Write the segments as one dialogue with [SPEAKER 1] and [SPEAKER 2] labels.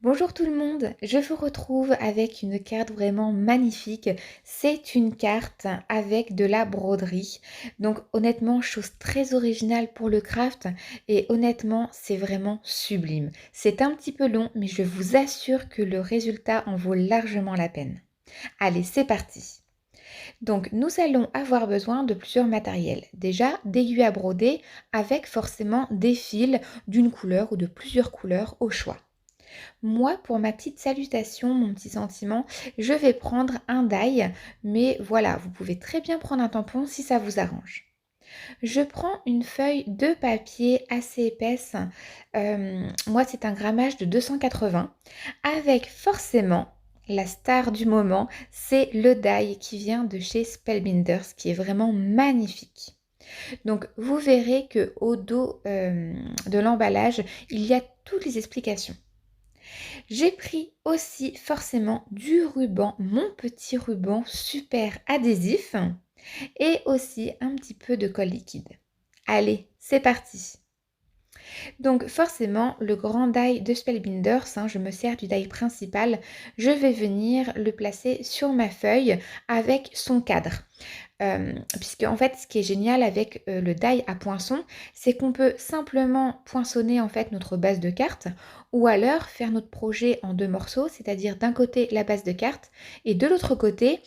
[SPEAKER 1] Bonjour tout le monde, je vous retrouve avec une carte vraiment magnifique. C'est une carte avec de la broderie. Donc honnêtement, chose très originale pour le craft et honnêtement, c'est vraiment sublime. C'est un petit peu long, mais je vous assure que le résultat en vaut largement la peine. Allez, c'est parti. Donc nous allons avoir besoin de plusieurs matériels. Déjà, d'aiguilles à broder avec forcément des fils d'une couleur ou de plusieurs couleurs au choix. Moi, pour ma petite salutation, mon petit sentiment, je vais prendre un die, mais voilà, vous pouvez très bien prendre un tampon si ça vous arrange. Je prends une feuille de papier assez épaisse, moi c'est un grammage de 280, avec forcément la star du moment, c'est le die qui vient de chez Spellbinders, qui est vraiment magnifique. Donc vous verrez que au dos de l'emballage, il y a toutes les explications. J'ai pris aussi forcément du ruban, mon petit ruban super adhésif et aussi un petit peu de colle liquide. Allez, c'est parti. Donc forcément, le grand die de Spellbinders, je me sers du die principal, je vais venir le placer sur ma feuille avec son cadre. Puisque en fait, ce qui est génial avec le die à poinçon, c'est qu'on peut simplement poinçonner en fait notre base de carte ou alors faire notre projet en deux morceaux, c'est-à-dire d'un côté la base de carte et de l'autre côté,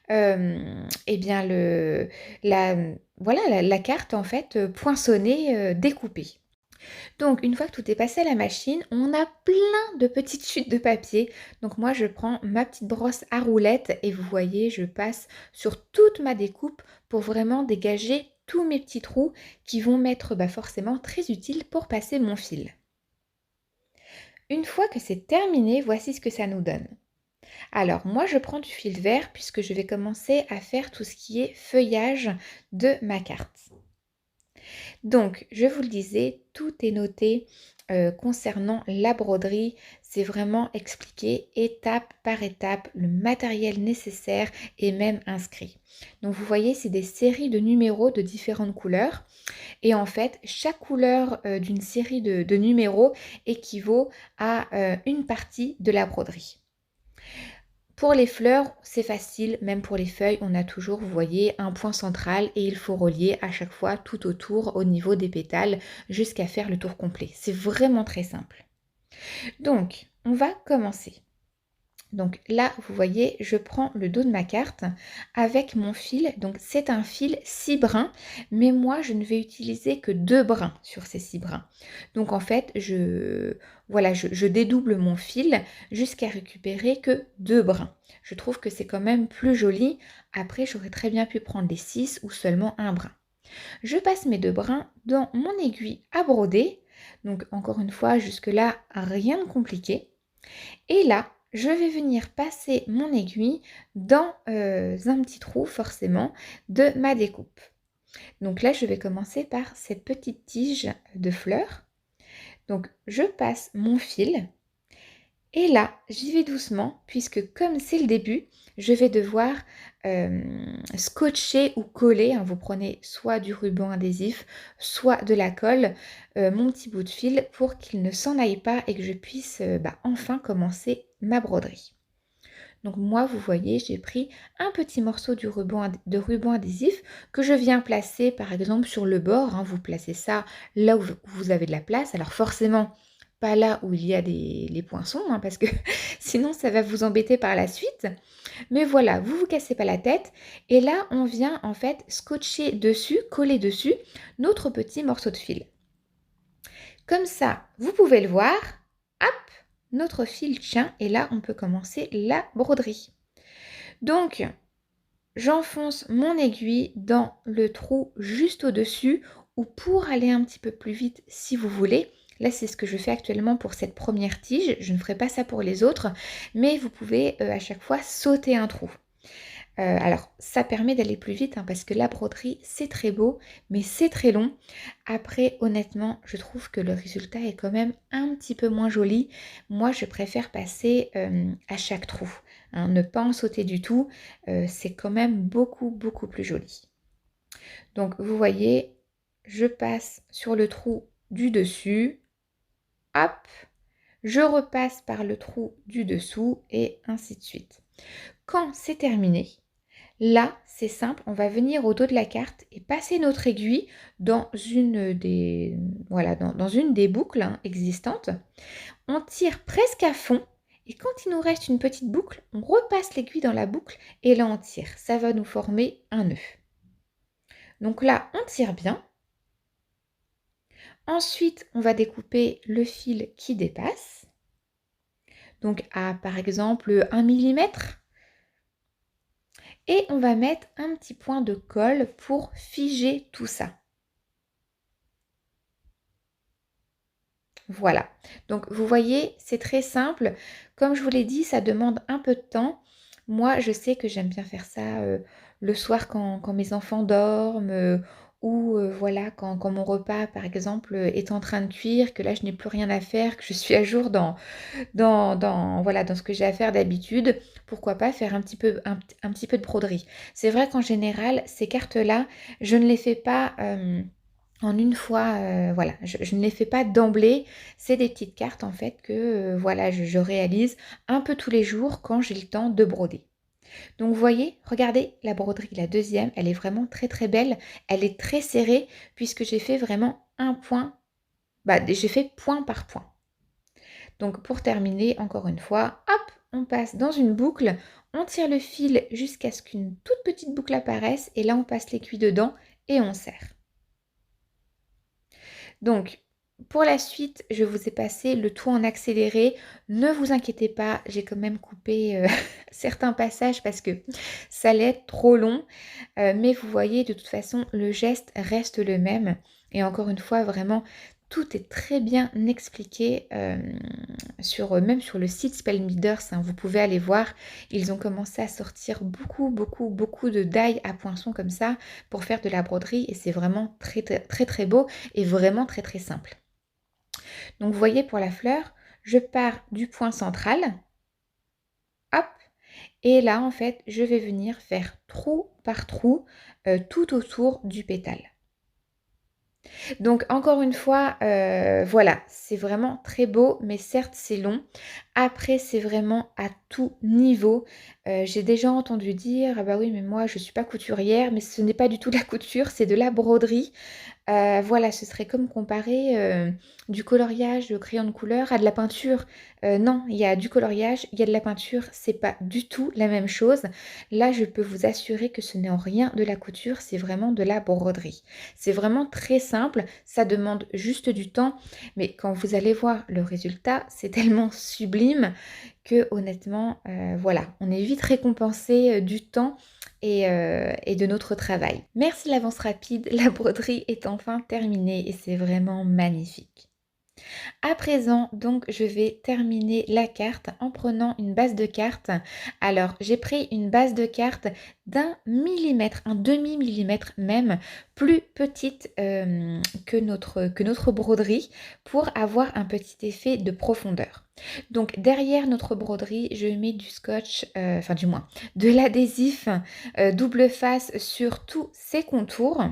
[SPEAKER 1] eh bien la, voilà, la carte en fait poinçonnée, découpée. Donc, une fois que tout est passé à la machine, on a plein de petites chutes de papier. Donc, moi, je prends ma petite brosse à roulettes et vous voyez, je passe sur toute ma découpe pour vraiment dégager tous mes petits trous qui vont m'être forcément très utiles pour passer mon fil. Une fois que c'est terminé, voici ce que ça nous donne. Alors, moi, je prends du fil vert puisque je vais commencer à faire tout ce qui est feuillage de ma carte. Donc, je vous le disais, tout est noté concernant la broderie. C'est vraiment expliqué étape par étape, le matériel nécessaire est même inscrit. Donc, vous voyez, c'est des séries de numéros de différentes couleurs. Et en fait, chaque couleur d'une série de numéros équivaut à une partie de la broderie. Pour les fleurs, c'est facile, même pour les feuilles, on a toujours, vous voyez, un point central et il faut relier à chaque fois tout autour au niveau des pétales jusqu'à faire le tour complet. C'est vraiment très simple. Donc, on va commencer. Donc là, vous voyez, je prends le dos de ma carte avec mon fil. Donc c'est un fil 6 brins, mais moi, je ne vais utiliser que 2 brins sur ces 6 brins. Donc en fait, je dédouble mon fil jusqu'à récupérer que 2 brins. Je trouve que c'est quand même plus joli. Après, j'aurais très bien pu prendre les 6 ou seulement un brin. Je passe mes 2 brins dans mon aiguille à broder. Donc encore une fois, jusque-là, rien de compliqué. Et là, je vais venir passer mon aiguille dans un petit trou forcément de ma découpe. Donc là, je vais commencer par cette petite tige de fleurs. Donc je passe mon fil et là, j'y vais doucement puisque comme c'est le début, je vais devoir scotcher ou coller. Vous prenez soit du ruban adhésif, soit de la colle, mon petit bout de fil pour qu'il ne s'en aille pas et que je puisse enfin commencer ma broderie. Donc moi, vous voyez, j'ai pris un petit morceau de ruban adhésif que je viens placer par exemple sur le bord. Vous placez ça là où vous avez de la place. Alors forcément, pas là où il y a les poinçons, parce que sinon ça va vous embêter par la suite. Mais voilà, vous vous cassez pas la tête. Et là, on vient en fait scotcher dessus, coller dessus notre petit morceau de fil. Comme ça, vous pouvez le voir. Hop, notre fil tient et là, on peut commencer la broderie. Donc, j'enfonce mon aiguille dans le trou juste au-dessus ou pour aller un petit peu plus vite si vous voulez. Là, c'est ce que je fais actuellement pour cette première tige. Je ne ferai pas ça pour les autres, mais vous pouvez à chaque fois sauter un trou. Alors, ça permet d'aller plus vite parce que la broderie, c'est très beau, mais c'est très long. Après, honnêtement, je trouve que le résultat est quand même un petit peu moins joli. Moi, je préfère passer à chaque trou. Ne pas en sauter du tout, c'est quand même beaucoup, beaucoup plus joli. Donc, vous voyez, je passe sur le trou du dessus. Hop, je repasse par le trou du dessous et ainsi de suite. Quand c'est terminé, là, c'est simple, on va venir au dos de la carte et passer notre aiguille dans une des, voilà, dans une des boucles existantes. On tire presque à fond et quand il nous reste une petite boucle, on repasse l'aiguille dans la boucle et là on tire. Ça va nous former un nœud. Donc là, on tire bien. Ensuite, on va découper le fil qui dépasse. Donc à par exemple 1 millimètre. Et on va mettre un petit point de colle pour figer tout ça. Voilà. Donc vous voyez, c'est très simple. Comme je vous l'ai dit, ça demande un peu de temps. Moi, je sais que j'aime bien faire ça le soir quand mes enfants dorment ou voilà, quand mon repas, par exemple, est en train de cuire, que là, je n'ai plus rien à faire, que je suis à jour voilà, dans ce que j'ai à faire d'habitude. Pourquoi pas faire un petit peu de broderie. C'est vrai qu'en général, ces cartes-là, je ne les fais pas en une fois, voilà, je ne les fais pas d'emblée. C'est des petites cartes en fait que voilà, je réalise un peu tous les jours quand j'ai le temps de broder. Donc vous voyez, regardez la broderie, la deuxième, elle est vraiment très très belle. Elle est très serrée puisque j'ai fait vraiment un point, j'ai fait point par point. Donc pour terminer, encore une fois, hop, on passe dans une boucle, on tire le fil jusqu'à ce qu'une toute petite boucle apparaisse et là on passe l'aiguille dedans et on serre. Donc, pour la suite, je vous ai passé le tout en accéléré. Ne vous inquiétez pas, j'ai quand même coupé certains passages parce que ça allait être trop long. Mais vous voyez, de toute façon, le geste reste le même. Et encore une fois, vraiment, tout est très bien expliqué même sur le site Spellbinders. Vous pouvez aller voir. Ils ont commencé à sortir beaucoup de die à poinçons comme ça pour faire de la broderie. Et c'est vraiment très beau et vraiment très simple. Donc vous voyez, pour la fleur, je pars du point central. Hop. Et là, en fait, je vais venir faire trou par trou tout autour du pétale. Donc encore une fois, voilà, c'est vraiment très beau, mais certes c'est long. Après, c'est vraiment à tout niveau. J'ai déjà entendu dire: «Ah bah oui, mais moi je suis pas couturière», mais ce n'est pas du tout de la couture, c'est de la broderie. Voilà, ce serait comme comparer, du coloriage de crayon de couleur à de la peinture. Non, il y a du coloriage, il y a de la peinture, c'est pas du tout la même chose. Là, je peux vous assurer que ce n'est en rien de la couture, c'est vraiment de la broderie. C'est vraiment très simple, ça demande juste du temps, mais quand vous allez voir le résultat, c'est tellement sublime que honnêtement, voilà, on est vite récompensé, du temps et de notre travail. Merci l'avance rapide, la broderie est enfin terminée et c'est vraiment magnifique. À présent, donc, je vais terminer la carte en prenant une base de carte. Alors, j'ai pris une base de carte d'1 millimètre, un demi-millimètre même, plus petite que notre broderie pour avoir un petit effet de profondeur. Donc, derrière notre broderie, je mets du scotch, enfin du moins, de l'adhésif double face sur tous ces contours.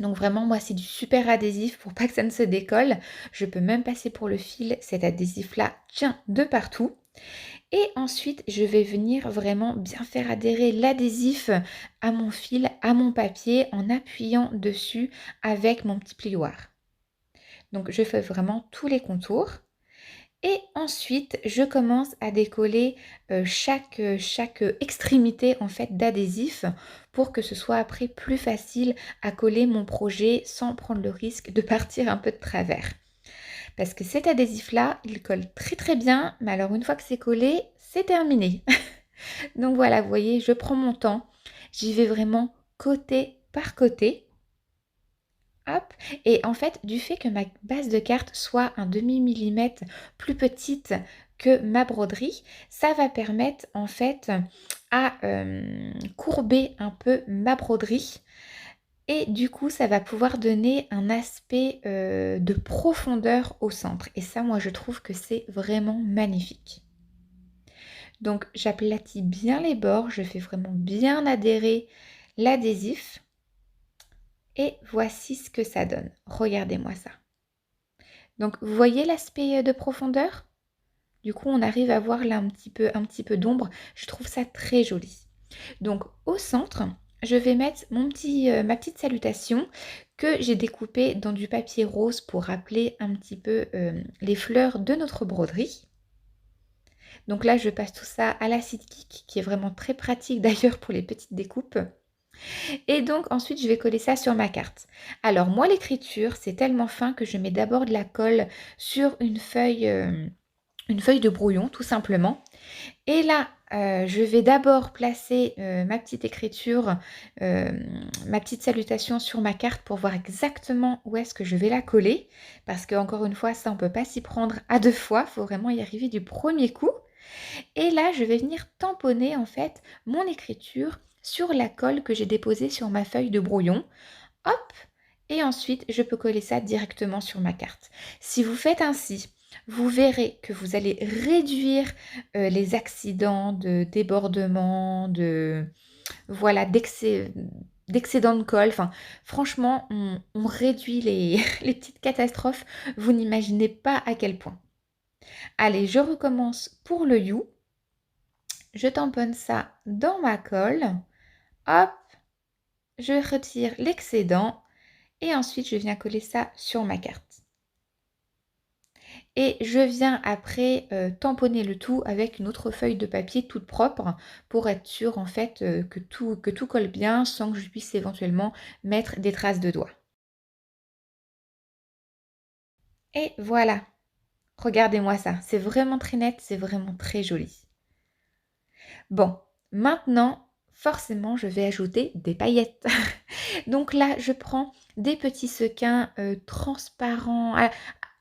[SPEAKER 1] Donc vraiment, moi, c'est du super adhésif pour pas que ça ne se décolle. Je peux même passer pour le fil. Cet adhésif-là tient de partout. Et ensuite, je vais venir vraiment bien faire adhérer l'adhésif à mon fil, à mon papier, en appuyant dessus avec mon petit plioir. Donc, je fais vraiment tous les contours. Et ensuite, je commence à décoller chaque extrémité en fait d'adhésif pour que ce soit après plus facile à coller mon projet sans prendre le risque de partir un peu de travers. Parce que cet adhésif-là, il colle très bien, mais alors une fois que c'est collé, c'est terminé. Donc voilà, vous voyez, je prends mon temps, j'y vais vraiment côté par côté. Hop, et en fait, du fait que ma base de carte soit un demi-millimètre plus petite que ma broderie, ça va permettre en fait à courber un peu ma broderie et du coup, ça va pouvoir donner un aspect de profondeur au centre. Et ça, moi, je trouve que c'est vraiment magnifique. Donc, j'aplatis bien les bords, je fais vraiment bien adhérer l'adhésif. Et voici ce que ça donne. Regardez-moi ça. Donc, vous voyez l'aspect de profondeur? Du coup, on arrive à voir là un petit peu d'ombre. Je trouve ça très joli. Donc au centre, je vais mettre ma petite salutation que j'ai découpée dans du papier rose pour rappeler un petit peu les fleurs de notre broderie. Donc là, je passe tout ça à l'acide Kik, qui est vraiment très pratique d'ailleurs pour les petites découpes. Et donc ensuite, je vais coller ça sur ma carte. Alors moi, l'écriture, c'est tellement fin que je mets d'abord de la colle sur une feuille de brouillon, tout simplement. Et là, je vais d'abord placer ma petite écriture, ma petite salutation sur ma carte pour voir exactement où est-ce que je vais la coller. Parce qu'encore une fois, ça, on ne peut pas s'y prendre à deux fois. Il faut vraiment y arriver du premier coup. Et là, je vais venir tamponner en fait mon écriture sur la colle que j'ai déposée sur ma feuille de brouillon. Hop! Et ensuite, je peux coller ça directement sur ma carte. Si vous faites ainsi, vous verrez que vous allez réduire les accidents de débordement, voilà, d'excédent de colle. Enfin, franchement, on réduit les petites catastrophes. Vous n'imaginez pas à quel point. Allez, je recommence pour le You. Je tamponne ça dans ma colle. Hop, je retire l'excédent et ensuite je viens coller ça sur ma carte. Et je viens après tamponner le tout avec une autre feuille de papier toute propre pour être sûr en fait que tout colle bien sans que je puisse éventuellement mettre des traces de doigts. Et voilà, regardez-moi ça, c'est vraiment très net, c'est vraiment très joli. Bon, maintenant, forcément, je vais ajouter des paillettes. Donc là, je prends des petits sequins transparents,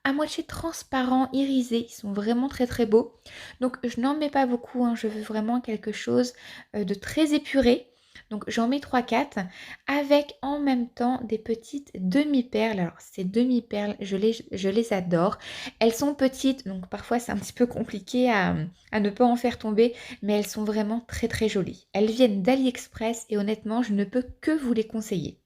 [SPEAKER 1] à moitié transparents, irisés. Ils sont vraiment très très beaux. Donc je n'en mets pas beaucoup, hein. Je veux vraiment quelque chose de très épuré. Donc j'en mets 3-4 avec en même temps des petites demi-perles. Alors ces demi-perles, je les adore. Elles sont petites, donc parfois c'est un petit peu compliqué à ne pas en faire tomber, mais elles sont vraiment très très jolies. Elles viennent d'AliExpress et honnêtement, je ne peux que vous les conseiller.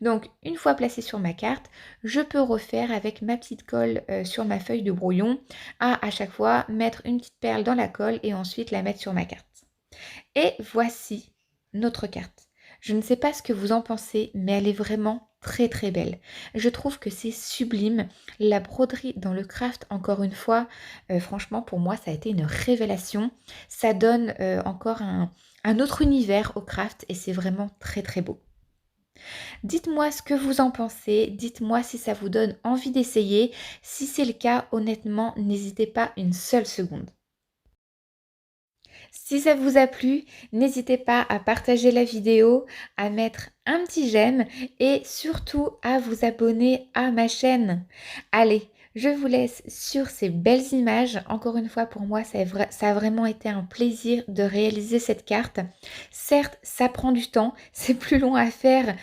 [SPEAKER 1] Donc, une fois placée sur ma carte, je peux refaire avec ma petite colle sur ma feuille de brouillon à chaque fois mettre une petite perle dans la colle et ensuite la mettre sur ma carte. Et voici notre carte. Je ne sais pas ce que vous en pensez, mais elle est vraiment très très belle. Je trouve que c'est sublime. La broderie dans le craft, encore une fois, franchement pour moi ça a été une révélation. Ça donne encore un autre univers au craft et c'est vraiment très très beau. Dites-moi ce que vous en pensez, dites-moi si ça vous donne envie d'essayer. Si c'est le cas, honnêtement, n'hésitez pas une seule seconde. Si ça vous a plu, n'hésitez pas à partager la vidéo, à mettre un petit j'aime et surtout à vous abonner à ma chaîne. Allez, je vous laisse sur ces belles images. Encore une fois, pour moi, ça a vraiment été un plaisir de réaliser cette carte. Certes, ça prend du temps, c'est plus long à faire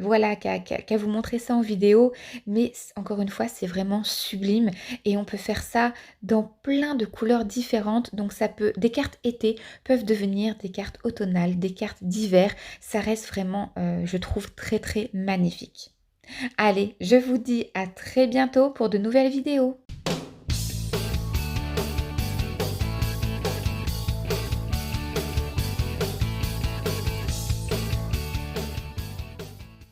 [SPEAKER 1] voilà, qu'à vous montrer ça en vidéo, mais encore une fois, c'est vraiment sublime et on peut faire ça dans plein de couleurs différentes. Donc des cartes été peuvent devenir des cartes automnales, des cartes d'hiver. Ça reste vraiment, je trouve, très très magnifique. Allez, je vous dis à très bientôt pour de nouvelles vidéos.